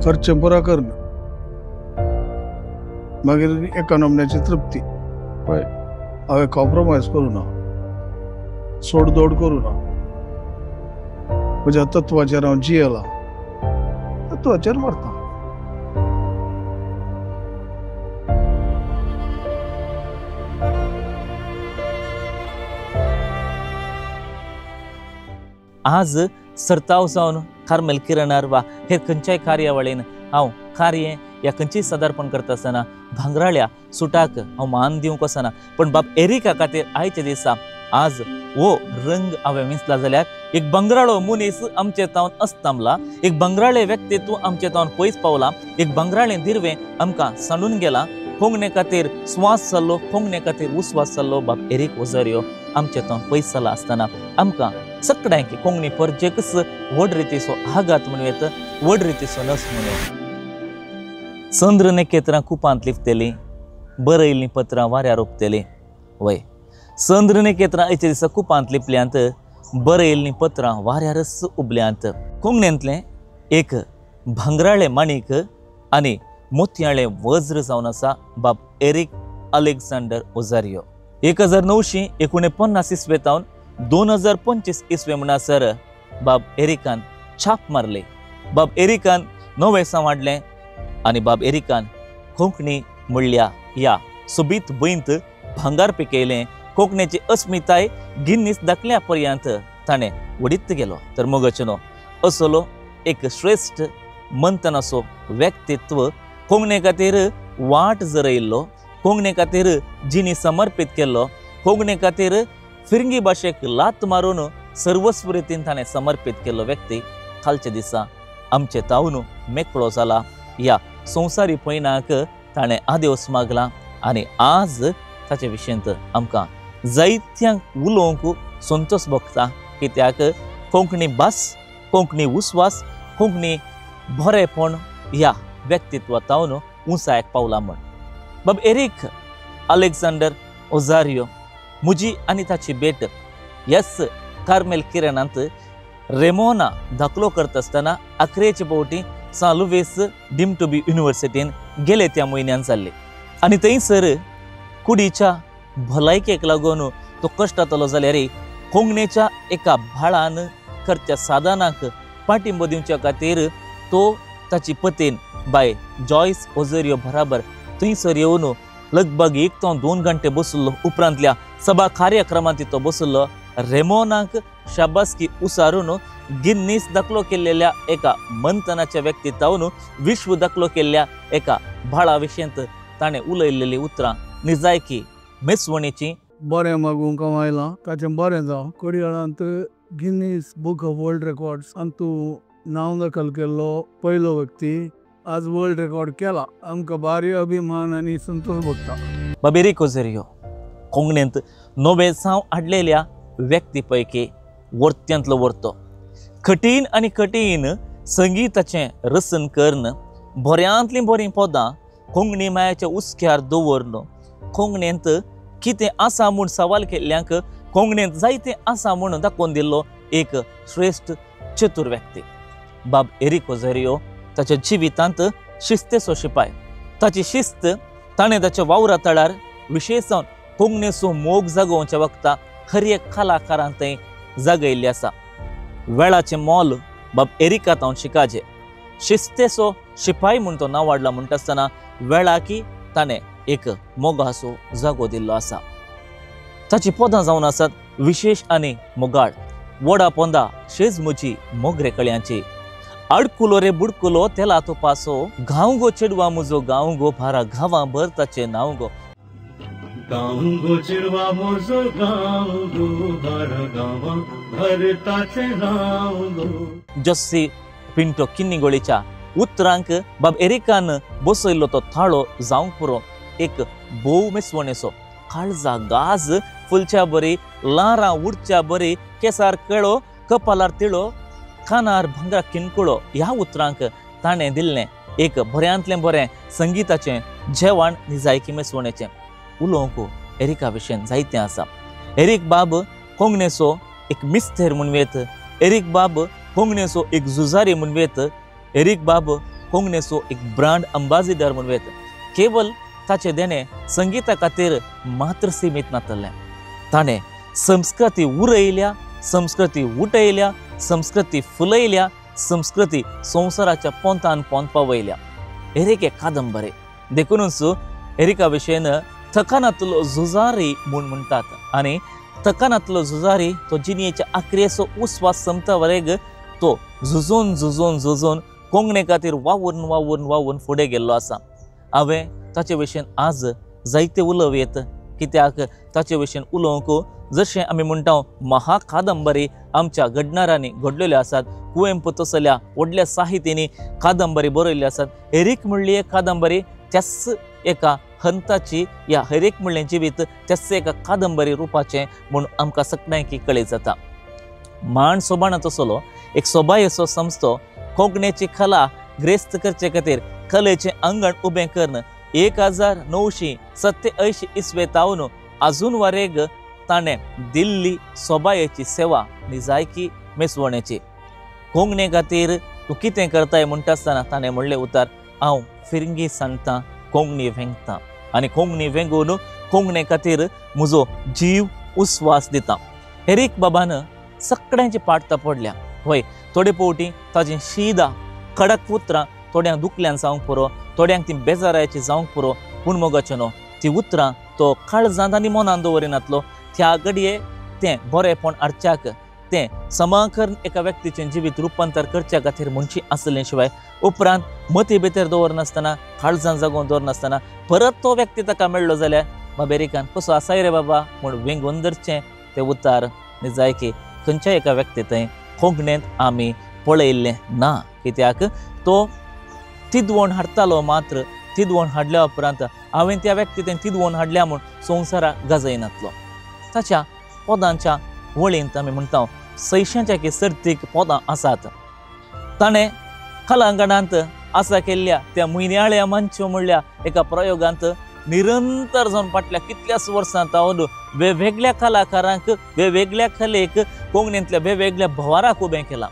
खर्च पुरा करणं मागीर एका नमन्याची तृप्ती पळय हांवें कॉम्प्रोमायज करूं ना सोडदोड करूं ना म्हज्या तत्वाचेर हांव जियेला तत्वाचेर मरता आज सर्ताव जावन कार्मेल किरणार वा हेर खंयच्याय कार्यावळीन हांव कार्य या खंयचीय सदारपण करता आसतना भांगराळ्या सुटाक हांव मान दिवंक वचना पण बाब एरिका खातीर आयच्या दिसा आज वो रंग हांवें विंचला जाल्यार एक बंगराळो मनीस आमचे तावन अस्तांबला एक बंगराळे व्यक्तित्व आमचे तावन पयस पावला एक बंगराळें दिर्वें आमकां सांडून गेला कोंगणे खातीर स्वास जाल्लो कोंगणे खातीर उस्वास जाल्लो बाब एरिक ओझारियो आमचे तावन पयस जाला आसतना आमकां सगळ्यांक कोंकणी परजेकच व्हड रितीचो आघात म्हणूं येता व्हड रितीचो नस म्हणूं येता संद्र नेकेत्रां कुपांत लिपतेली बरयल्लीं पत्रां वाऱ्यार ओपतेली वय संद्र नेकेत्रां आयच्या दिसा कुपांत लिपल्यांत बरयल्लीं पत्रां वाऱ्यारच उबल्यांत कोंकणींतलें एक भांगराळें माणिक आनी मोतयाळें वज्र जावन आसा बाब एरिक अलेक्झांडर ओझारियो 1949 इसवेतावन 2025 इसवे म्हणसर बाब एरिकान छाप मारले बाब एरिकान नवें वाडलें आनी बाब एरिकान कोंकणी म्हणल्या ह्या सोबीत बंत भांगार पिकयलें कोंकणीची अस्मिताय गिन्नीस दाखल्या पर्यंत ताणें वडीत गेलो तर मोगचनो असलो एक श्रेष्ठ मंथन असो व्यक्तित्व कोंकणी खातीर वाट जरयल्लो कोंकणी खातीर जिणी समर्पीत केल्लो कोंकणी खातीर फिरंगी भाशेक लात मारून सर्वस्व रितीन ताणें समर्पीत केल्लो व्यक्ती कालच्या दिसा आमचे तावन मेकळो जाला ह्या संवसारी पैनाक ताणें आदेवस मागला आनी आज ताचे विशयंत आमकां जायत्यांक उलोवंक संतोश भोगता कित्याक कोंकणी भास कोंकणी उस्वास कोंकणी बरेपण ह्या व्यक्तित्वातावन उंचायक पावला म्हण बाब एरिक अलेक्झांडर ओझारियो मुजी आनी ताची भेट ह्याच कार्मेल किरणांत रेमोना धाकलो करता आसतना अकरेचे फावटी सालुवेस डीम्ड टू बी युनिवर्सिटीन गेले त्या म्हयन्यान जाल्ले आनी थंयसर कुडीच्या भलायकेक लागून तो कश्ट जातलो जाल्यार कोंकणीच्या एका भाळान खर्च्या साधनाक पाठिंबो दिवच्या खातीर तो ताची पत्नीन बाय जॉयस ओझारियो बराबर थंयसर येवन लगभग 1 ते 2 घंटे बसलो उपरांतल्या सभा कार्यक्रमांत तो बसलो रेमोनाक शाबासकी उसारून गिन्नीस दाखलो केल्लेल्या एका मंथनाच्या व्यक्तित्वान विश्व दाखलो केल्ल्या एका भाळा विशयंत ताणें उलयल्लेली उतरां निजायकी मेसवणीची बरें मागूंक आयलां ताचें बरें जावं कडियाळांत गिन्नीस बूक ऑफ वर्ल्ड रेकॉर्ड्स तूं नांव दाखल केल्लो पयलो व्यक्ती आज वर्ल्ड रेकॉर्ड केला आमकां भारी अभिमान आनी संतोश भोगता बाब एरिक ओझारियो कोंकणींत नवे जावं हाडलेल्या व्यक्ती पैकी वर्त्यांतलो वर्तो कठीण आनी कठीण संगीताचें रसन कर्ण बऱ्यांतलीं बरीं पदां कोंकणी मायाच्या उस्क्यार दवरन कोंकणींत कितें आसा म्हूण सवाल केल्ल्यांक कोंकणींत जायतें आसा म्हूण दाखोवन दिल्लो एक श्रेष्ठ चतूर व्यक्ती बाब एरिक ओझारियो ताच्या जिवितांत शिस्तेचो शिपाय ताची शिस्त ताणें ताच्या वावरा तळार विशेश जावन कोंकणीचो मोग जागोवच्या वखदा खरी एक कलाकारांत जागयल्ली आसा वेळाचें मोल बाब एरिकांत हांव शिकाचें शिस्तेचो शिपाय म्हूण तो नांव वाडला म्हणटा आसतना वेळाकी ताणें एक मोगाचो जागो दिल्लो आसा ताची पदां जावन आसात विशेष आनी मोगाळ वडा पोंदा शेज म्हजी मोगरे कळ्यांची अडकुलो रे बुडकुलो तेला तो पासो गांव गो चेडवा म्हजो गांव गो भारा गांवा भर ताचें नांव गो गांव गो चेडवा म्हजो गांव गो भारा गांवा भर ताचें नांव गो जस्सी पिंटो किन्नीगोळीच्या उतरांक बाब एरिकान बसयल्लो तो थाळो जावंक पुरो एक भोव मेसवणेचो काळजा गाज फुलच्या बरी लारां उडच्या बरी केसार केळो कपालार तिळो कानार भंगरा किणकुळो ह्या उतरांक ताणें दिल्लें एक बऱ्यांतलें बरें संगीताचें जेवण निजायकी मेसवणेचें उलोवंक एरिका विशयन जायतें आसा एरिक बाब कोंकणीचो एक मिस्तेर म्हूण वेत एरिक बाब कोंकणीचो एक झुजारी म्हूण वेत एरिक बाब कोंकणीचो एक ब्रांड अंबासिडर म्हूण वेत. केवल ताचे देणे संगीता खातीर मात्र सीमित नासलें. ताणें संस्कृती उरयल्या, संस्कृती उटयल्या, संस्कृती फुलयल्या, संस्कृती संवसाराच्या पोंतान पोंत पावयल्या. एरेक एक कादंबरी देखूनच एरिका विशयेन थकानांतलो झुजारी म्हूण म्हणटात. आनी थकानांतलो झुजारी तो जिणेच्या आखरेचो उस्वास संपता वरेग तो झुजून झुजून झुजून कोंकणी खातीर वावून वावून वावून फुडें गेल्लो आसा. हांवें ताचे विशयेन आज जायते उलोव येत, कित्याक ताचे विशयेन उलोवंक जशें आमी म्हणटा महाकादंबरी आमच्या घडणाऱ्यांनी घडलेल्यो आसात. कुवेंपू तसल्या व्हडल्या साहित्यानी कादंबरी बरयल्ल्यो आसात. एरिक म्हणली एक कादंबरी त्याच एका हंताची या हरेक म्हणलें जिवीत त्याच एका कादंबरी रुपाचें म्हूण आमकां सगळ्यांकी कळीत जाता. मांड सोबाणा तसलो एक सोबायेचो संस्थो कोंकणीची कला ग्रेस्त करचे खातीर कलेचें अंगण उबें करून 1987 इसवेतावन अजून वरेग ताणें दिल्ली सोबायेची सेवा निजायकी मेसवण्याची. कोंकणी खातीर तूं कितें करताय म्हणटा आसतना ताणें म्हणलें उतार, हांव फिरंगी सांडटां, कोंकणी वेंगतां आनी कोंकणी वेंगून कोंकणी खातीर म्हजो जीव उस्वास दिता. एरिक बाबान सगळ्यांची पाडता पडल्या. वय थोडे फावटी ताजें शीदा कडक उतरां थोड्यांक दुखल्यान जावंक पुरो, थोड्यांक ती बेजारायची जावंक पुरो, पूण मोगाचें न्हू. ती उतरां तो काळजांत आनी मनांत दवरिनातलो. त्या घडये तें बरेंपण हाडच्याक, तें समाकरण एका व्यक्तीचें जिवीत रुपांतर करच्या खातीर म्हणची आसले शिवाय उपरांत मती भितर दवरनासतना, काळजांत जागोवन दवरनासतना परत तो व्यक्ती ताका मेळ्ळो जाल्यार बाबेरिकान कसो आसाय रे बाबा म्हूण वेंगून धरचें. ते उतार निजायकी खंयच्याय एका व्यक्ती थंय कोंकणींत आमी पळयल्लें ना. कित्याक तो तिदवण हाडटालो, मात्र तिदवण हाडल्या उपरांत हांवें त्या व्यक्ती थंय तिदवण हाडल्या म्हूण संवसाराक गाजयनातलो. ताच्या पदांच्या वळींत आमी म्हणटा 600च्या सर्तीक पदां आसात. ताणें कलांगणांत आसा केल्ल्या त्या म्हयन्याळ्या मंच म्हणल्या एका प्रयोगांत निरंतर जावन फाटल्या कितल्याच वर्सां तावन वेगवेगळ्या कलाकारांक वेगवेगळ्या कलेक कोंकणींतल्या वेगवेगळ्या भवाराक उबें केलां.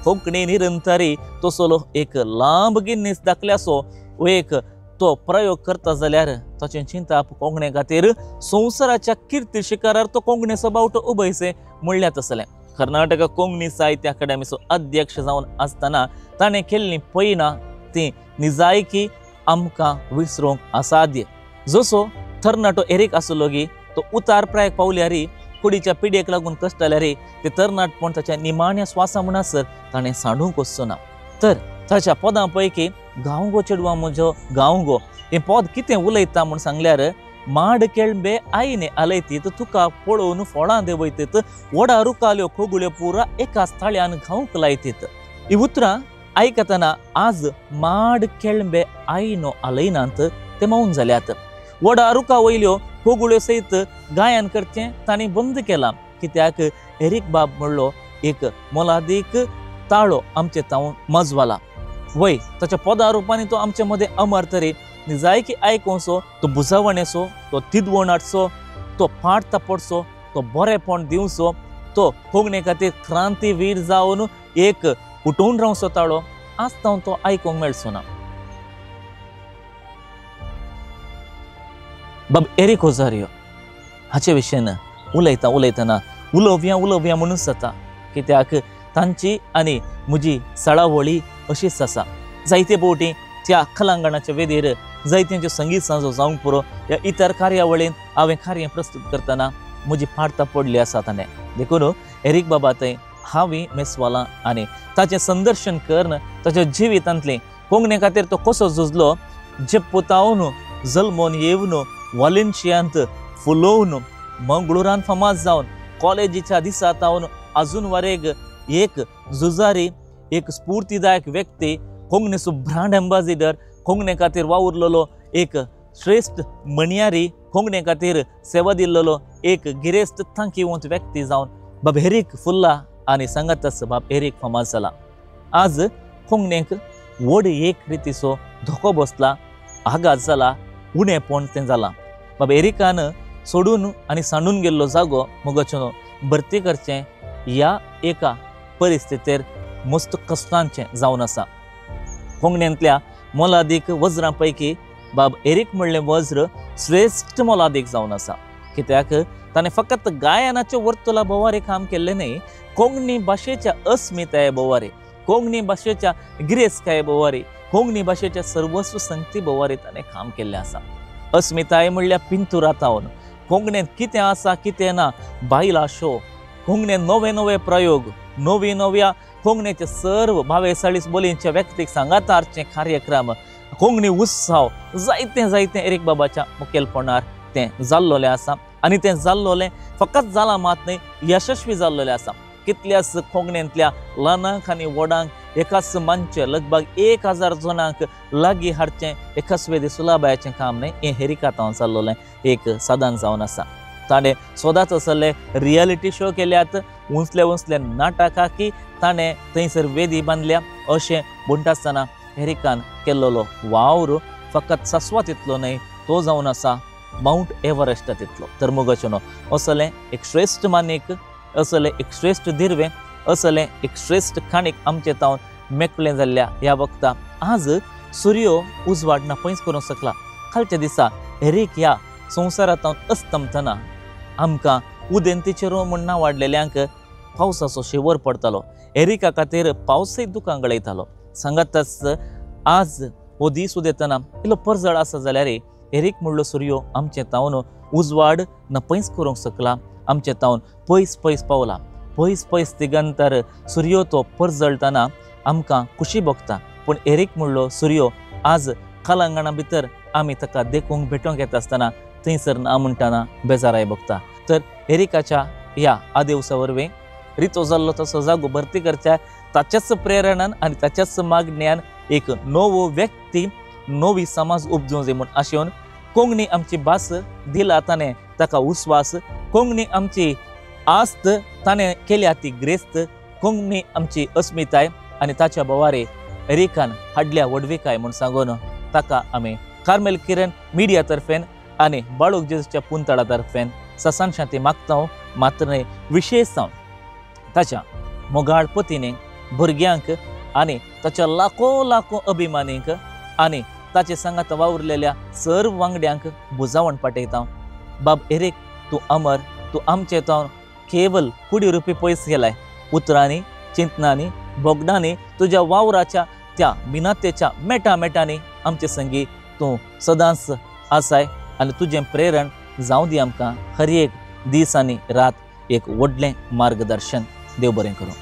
कोंकणी निरंतरी तसलो एक लांब गिन्नीस दाखल्याचो एक तो प्रयोग करता जाल्यार ताची चिंता कोंकणी खातीर संवसाराच्या किर्ती शिखरार तो कोंकणीचो बावटो उबयसे म्हणल्यार तसलें. कर्नाटका कोंकणी साहित्य अकादेमीचो अध्यक्ष जावन आसतना ताणें केल्लीं पैनां ती निजायकी आमकां विसरूंक असाध्य. जसो तरणाटो एरिक आसलो गी तो उतार प्रायाक पावल्यारी कुडीच्या पिड्येक लागून कश्टाल्यारी ते तरणाटपण ताच्या निमाण्या स्वासा म्हणसर ताणें सांडूंक वचचो ना. तर ताच्या पदां पैकी गांव गो चेडवा म्हजो गांव गो हें पद कितें उलयता म्हूण सांगल्यार, माड केळंबे आईने आलयतीत तुका पळोवन फोडां देंवयतीत, वडा रुकाल्यो खोगुल्यो पुरा एकाच थाळ्यान घावंक लायतीत. ही उतरां आयकतना आज माड केळंबे आईनो आलयनात ते मौन जाल्यात. वडा रुका वयल्यो खोगुल्यो सयत गायन करचें तांणी बंद केलां. कित्याक एरिक बाब म्हणलो एक मोलादीक ताळो आमचे तावन मजवाला. वय ताच्या पदा रुपांनी तो आमचे मदें अमर तरी निजायकी आयकोवचो, तो बुजावणेचो, तो तिदवण हाडचो, तो पाठ तापडचो, तो बरेपण दिवचो, तो कोंकणी खातीर क्रांतीवीर जावन एक उठून रावचो ताळो आज तावन तो आयकोंक मेळचो ना. बाब एरिक ओझारियो हाचे विशयेन उलयता उलयतना उलोवया म्हणूच जाता. कित्याक तांची आनी म्हजी सळावळी अशीच आसा. जायते फावटी त्या कलांगणाच्या वेदीर जायत्यांच्यो संगीत सांजो जावंक पुरो ह्या इतर कार्यावळींत हांवें कार्य प्रस्तूत करतना म्हजी पाडता पडली आसा. ताणें देखून एरिक बाबा थंय हांवें मेसवालां आनी ताचें संदर्शन करून ताच्या जिवितांतली कोंकणी खातीर तो कसो झुजलो, जे पोतावन जल्मोन येवन वालेन्शियांत फुलोवन मंगळुरांत फामाद जावन कॉलेजीच्या दिसा तावन अजून वरेग एक झुजारी, एक स्फूर्तीदायक व्यक्ती, कोंकणीचो ब्रांड एम्बॅसिडर, कोंकणी खातीर वावुरलेलो एक श्रेष्ठ म्हणयारी, कोंकणी खातीर सेवा दिल्लो एक गिरेस्त थांकीवंत व्यक्ती जावन बाब एरिक फुल्ला आनी सांगाताच बाब एरिक फामाद जाला. आज कोंकणीक व्हड एक रितीचो धोको बसला, आघात जाला, उणेपण तें जालां. बाब एरिकान सोडून आनी सांडून गेल्लो जागो मोगाचो भरती करचें ह्या एका परिस्थितीर मस्त कश्टांचें जावन आसा. कोंकण्यांतल्या मोलादीक वज्रां पैकी बाब एरिक म्हणलें वज्र श्रेष्ठ मोलादीक जावन आसा, कित्याक ताणें फकत गायनाच्या वर्तुळा बोवारे काम केल्लें न्ही, कोंकणी भाशेच्या अस्मिताये बोवारे, कोंकणी भाशेच्या गिरेस्तकाये बोवारे, कोंकणी भाशेच्या सर्वस्व संगती बोवारे ताणें काम केल्लें आसा. अस्मिताय म्हणल्यार पिंतुरातावन कोंकणींत कितें आसा कितें ना बायला शो, कोंकणींत नवे नवे प्रयोग, नव्या कोंकणीचे सर्व 42 बोलींच्या व्यक्तीक सांगातारचे कार्यक्रम, कोंकणी उत्सव जायते एरिक बाबाच्या मुखेलपणान तें जाल्लोलें आसा. आनी तें जाल्लोलें फकत जालां मात न्ही, यशस्वी जाल्लोलें आसा. कितल्याच कोंकणींतल्या ल्हानांक आनी व्हडांक एकाच मंच लगभग 1000 जणांक लागीं हाडचें एकाच वेदी सुलाबायाचें काम न्ही, हें हेरिकातावन जाल्लोलें एक साधन जावन आसा. ताणें सदांच असले रियलिटी शो केल्यात, उंचले नाटकाकी ताणें थंयसर वेदी बांदल्या. अशें म्हणटा आसतना हेरिकान केल्लो वावर फकत सासवातींतलो न्ही, तो जावन आसा माउंट एव्हरेस्टांतलो. तर मुगोचनो असलें एक श्रेष्ठ मानीक, असलें एक श्रेष्ठ दिर्वें, असलें एक श्रेष्ठ खाणीक आमचे तावन मेकळें जाल्ल्या ह्या वक्ता आज सूर्यो उजवाड ना पयस करूंक शकला. कालच्या दिसा हेरीक ह्या संवसारांत अस्तमतना आमकां उदेंतीचेर म्हूण नांव वाडलेल्यांक पावसाचो शिवर पडटालो. एरिका खातीर पावसय दुकां गळयतालो. सांगातच आज हो दीस उदेतना इल्लो परजळ आसा जाल्यार एरिक म्हणलो सूर्यो आमचे तावन उजवाड न पयस करूंक शकला, आमचे तावन पयस पावला. पयस तिगंतर सूर्यो तो परजळतना आमकां खुशी भोगता. पूण एरिक म्हणलो सूर्यो आज कलांगणा भितर आमी ताका देखूंक भेटोंक येता आसतना थंयसर ना म्हणटाना बेजाराय भोगता. तर एरिकाच्या ह्या आदेवसा वरवीं रितो जाल्लो तसो जागो भरती करच्या ताच्याच प्रेरणान आनी ताच्याच मागण्यान एक नवो व्यक्ती, नवी समाज उपजूं जाय म्हूण आशेवन कोंकणी आमची भास दिला ताणें ताका उस्वास, कोंकणी आमची आस्त ताणें केल्या ती ग्रेस्त, कोंकणी आमची अस्मिताय आनी ताच्या बोवारे एरिकान हाडल्या व्हडविकाय म्हूण सांगून ताका आमी कार्मेल किरण मिडिया तर्फेन आनी बाळूक जेजूच्या पुंतळा तर्फेन ससान शांती मागता. मात्र विशेष जावन ताच्या मोगाळ पतीने, भुरग्यांक आनी ताच्या लाखो अभिमानींक आनी ताचे सांगात वावुरलेल्या सर्व वांगड्यांक बुजावण पाठयता. बाब एरिक तूं अमर, तूं आमचे तावन केवल 20 रुपये पयस गेलाय. उतरांनी, चिंतनांनी, बोगडांनी तुज्या वावराच्या त्या मिनातेच्या मेटांनी आमचे संगी तूं सदांच आसाय आनी तुजें प्रेरण जावं दी आमकां हर एक दीस आनी रात एक व्हडलें मार्गदर्शन. देव बरें करूं.